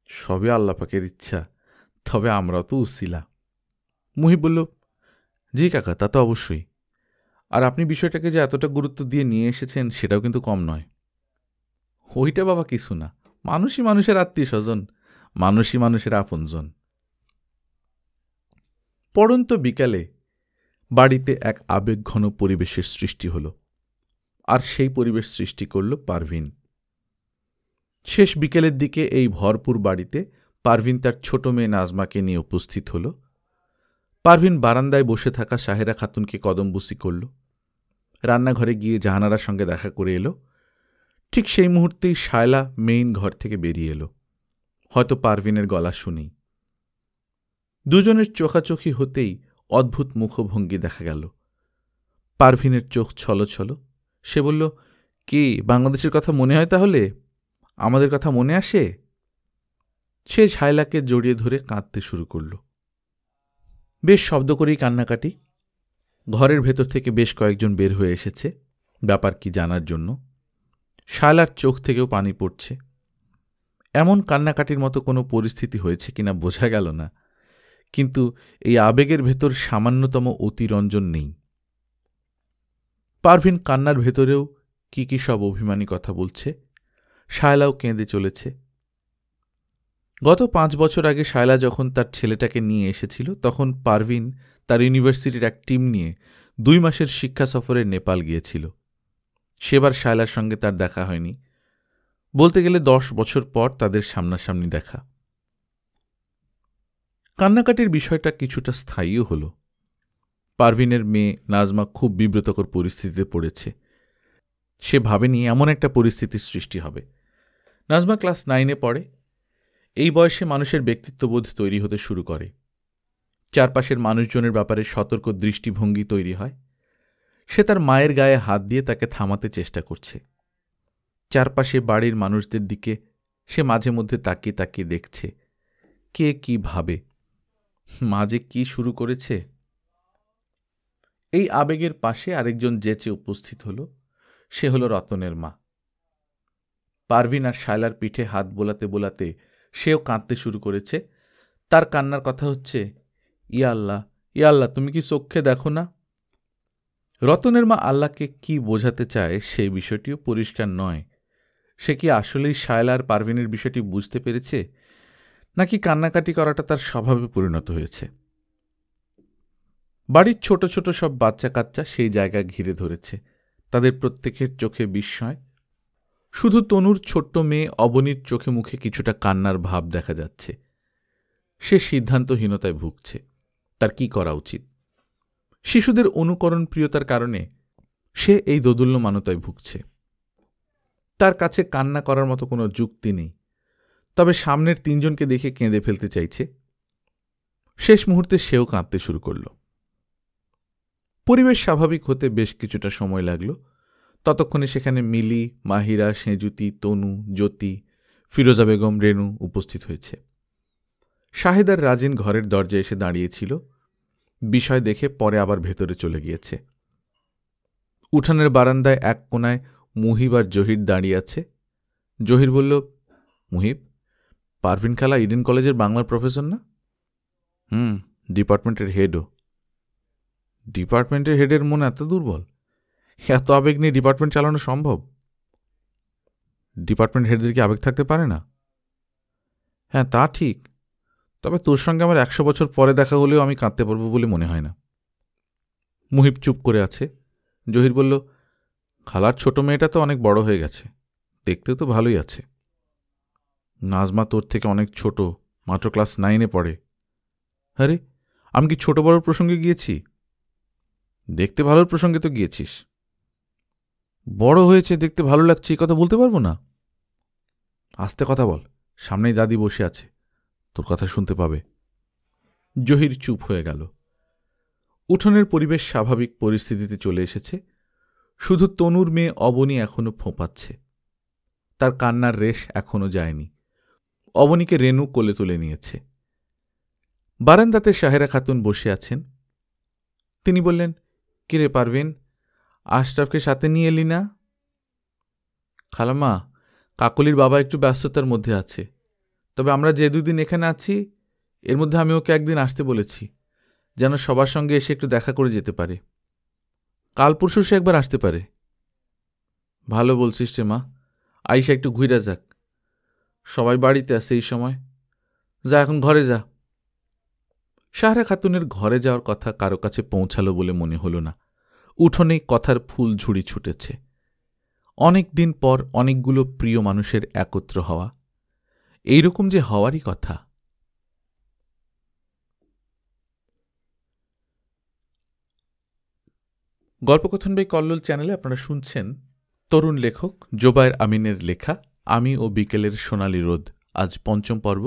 সবই আল্লাহ পাকের ইচ্ছা, তবে আমরাও তো উছিলা। মুহিব বলল, জি কাকা, তা তো অবশ্যই। আর আপনি বিষয়টাকে যে এতটা গুরুত্ব দিয়ে নিয়ে এসেছেন, সেটাও কিন্তু কম নয়। ওইটা বাবা কিছু না, মানুষই মানুষের আত্মীয় স্বজন, মানুষই মানুষের আপনজন। পড়ন্ত বিকালে বাড়িতে এক আবেগঘন পরিবেশের সৃষ্টি হল, আর সেই পরিবেশ সৃষ্টি করল পারভিন। শেষ বিকেলের দিকে এই ভরপুর বাড়িতে পারভিন তার ছোট মেয়ে নাজমাকে নিয়ে উপস্থিত হল। পারভিন বারান্দায় বসে থাকা সাহেরা খাতুনকে কদমবুসি করল, রান্নাঘরে গিয়ে জাহানারার সঙ্গে দেখা করে এলো। ঠিক সেই মুহূর্তেই শায়লা মেইন ঘর থেকে বেরিয়ে এলো, হয়তো পারভিনের গলা শুনেই। 2জনের চোখাচোখি হতেই অদ্ভুত মুখভঙ্গি দেখা গেল। পারভিনের চোখ ছলছল। সে বলল, কি বাংলাদেশের কথা মনে হয় তাহলে? আমাদের কথা মনে আসে? সে শায়লাকে জড়িয়ে ধরে কাঁদতে শুরু করল। বেশ শব্দ করেই কান্নাকাটি। ঘরের ভেতর থেকে বেশ কয়েকজন বের হয়ে এসেছে ব্যাপার কি জানার জন্য। শায়লার চোখ থেকেও পানি পড়ছে। এমন কান্নাকাটির মতো কোনো পরিস্থিতি হয়েছে কিনা বোঝা গেল না, কিন্তু এই আবেগের ভেতর সামান্যতম অতিরঞ্জন নেই। পারভিন কান্নার ভেতরেও কি কি সব অভিমানী কথা বলছে। শায়লাও কেঁদে চলেছে। গত 5 বছর আগে শায়লা যখন তার ছেলেটাকে নিয়ে এসেছিল, তখন পারভিন তার ইউনিভার্সিটির এক টিম নিয়ে 2 মাসের শিক্ষা সফরে নেপাল গিয়েছিল। সেবার শায়লার সঙ্গে তার দেখা হয়নি, বলতে গেলে 10 বছর পর তাদের সামনাসামনি দেখা। কান্নাকাটির বিষয়টা কিছুটা স্থায়ীও হল। পারভিনের মেয়ে নাজমা খুব বিব্রতকর পরিস্থিতিতে পড়েছে। সে ভাবেনি এমন একটা পরিস্থিতির সৃষ্টি হবে। নাজমা ক্লাস 9-এ পড়ে। এই বয়সে মানুষের ব্যক্তিত্ববোধ তৈরি হতে শুরু করে। চারপাশের মানুষজনের ব্যাপারে সতর্ক দৃষ্টিভঙ্গি তৈরি হয়। সে তার মায়ের গায়ে হাত দিয়ে তাকে থামাতে চেষ্টা করছে। চারপাশে বাড়ির মানুষদের দিকে সে মাঝে মধ্যে তাকিয়ে তাকিয়ে দেখছে, কে কি ভাবে, মাঝে কি শুরু করেছে। এই আবেগের পাশে আরেকজন যেচে উপস্থিত হল। সে হল রতনের মা। পারভিন আর শায়লার পিঠে হাত বোলাতে বোলাতে সেও কাঁদতে শুরু করেছে। তার কান্নার কথা হচ্ছে, ইয়া আল্লাহ, ইয়া আল্লাহ, তুমি কি চোখে দেখো না? রতনের মা আল্লাহকে কি বোঝাতে চায় সেই বিষয়টিও পরিষ্কার নয়। সে কি আসলেই শায়লা আর পারভিনের বিষয়টি বুঝতে পেরেছে, নাকি কান্নাকাটি করাটা তার স্বভাবে পরিণত হয়েছে? বাড়ির ছোট ছোট সব বাচ্চা কাচ্চা সেই জায়গা ঘিরে ধরেছে। তাদের প্রত্যেকের চোখে বিস্ময়। শুধু তনুর ছোট্ট মেয়ে অবনীর চোখে মুখে কিছুটা কান্নার ভাব দেখা যাচ্ছে। সে সিদ্ধান্তহীনতায় ভুগছে। তার কি করা উচিত? শিশুদের অনুকরণ প্রিয়তার কারণে সে এই দোদুল্যমানতায় ভুগছে। তার কাছে কান্না করার মতো কোনো যুক্তি নেই, তবে সামনের 3 জনকে দেখে কেঁদে ফেলতে চাইছে। শেষ মুহূর্তে সেও কাঁদতে শুরু করল। পরিবেশ স্বাভাবিক হতে বেশ কিছুটা সময় লাগল। ততক্ষণে সেখানে মিলি, মাহিরা, সেঁজুতি, তনু, জ্যোতি, ফিরোজা বেগম, রেণু উপস্থিত হয়েছে। শাহেদ আর রাজিন ঘরের দরজায় এসে দাঁড়িয়েছিল। বিষয় দেখে পরে আবার ভেতরে চলে গিয়েছে। উঠানের বারান্দায় এক কোনায় মুহিব আর জহির দাঁড়িয়ে আছে। জহির বলল, মুহিব, পারভিন খালা ইডেন কলেজের বাংলার প্রফেসর না? ডিপার্টমেন্টের হেডও। ডিপার্টমেন্টের হেডের মন এত দুর্বল? এত আবেগ নিয়ে ডিপার্টমেন্ট চালানো সম্ভব? ডিপার্টমেন্ট হেডদের কি আবেগ থাকতে পারে না? হ্যাঁ, তা ঠিক, তবে তোর সঙ্গে আমার 100 বছর পরে দেখা হলেও আমি কাঁদতে পারবো বলে মনে হয় না। মুহিব চুপ করে আছে। জহির বলল, খালার ছোট মেয়েটা তো অনেক বড় হয়ে গেছে, দেখতেও তো ভালোই আছে। নাজমা তোর থেকে অনেক ছোট, মাত্র ক্লাস 9-এ পড়ে। আরে, আমি কি ছোট বড়োর প্রসঙ্গে গিয়েছি? দেখতে ভালোর প্রসঙ্গে তো গিয়েছিস। বড় হয়েছে, দেখতে ভালো লাগছে, এই কথা বলতে পারবো না? আস্তে কথা বল, সামনেই দাদি বসে আছে, তোর কথা শুনতে পাবে। জহির চুপ হয়ে গেল। উঠোনের পরিবেশ স্বাভাবিক পরিস্থিতিতে চলে এসেছে। শুধু তনুর মেয়ে অবনী এখনো ফোঁপাচ্ছে। তার কান্নার রেশ এখনো যায়নি। অবনীকে রেণু কোলে তুলে নিয়েছে। বারান্দাতে শাহেরা খাতুন বসে আছেন। তিনি বললেন, কিরে পারভিন, আশরাফকে সাথে নিয়ে এলি না? খালাম্মা, কাকলির বাবা একটু ব্যস্ততার মধ্যে আছে, তবে আমরা যে 2 দিন এখানে আছি এর মধ্যে আমি ওকে একদিন আসতে বলেছি, যেন সবার সঙ্গে এসে একটু দেখা করে যেতে পারে। কাল পরশু সে একবার আসতে পারে। ভালো বলছিস রে মা, আইসা একটু ঘুরে যাক, সবাই বাড়িতে আছে এই সময়। যা এখন ঘরে যা। শাহরা খাতুনের ঘরে যাওয়ার কথা কারো কাছে পৌঁছালো বলে মনে হল না। উঠোনে কথার ফুল ঝুড়ি ছুটেছে। অনেক দিন পর অনেকগুলো প্রিয় মানুষের একত্র হওয়া, এইরকম যে হওয়ারই কথা। গল্পকথন বাই কল্লোল চ্যানেলে আপনারা শুনছেন তরুণ লেখক জোবায়ের আমিনের লেখা আমি ও বিকেলের সোনালি রোদ, আজ 5ম পর্ব।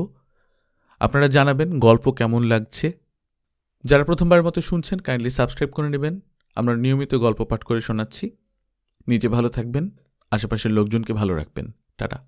আপনারা জানাবেন গল্প কেমন লাগছে। যারা প্রথমবার মতো শুনছেন কাইন্ডলি সাবস্ক্রাইব করে নেবেন। আমরা নিয়মিত গল্প পাঠ করে শোনাচ্ছি। নিজে ভালো থাকবেন, আশেপাশের লোকজনকে ভালো রাখবেন। টাটা।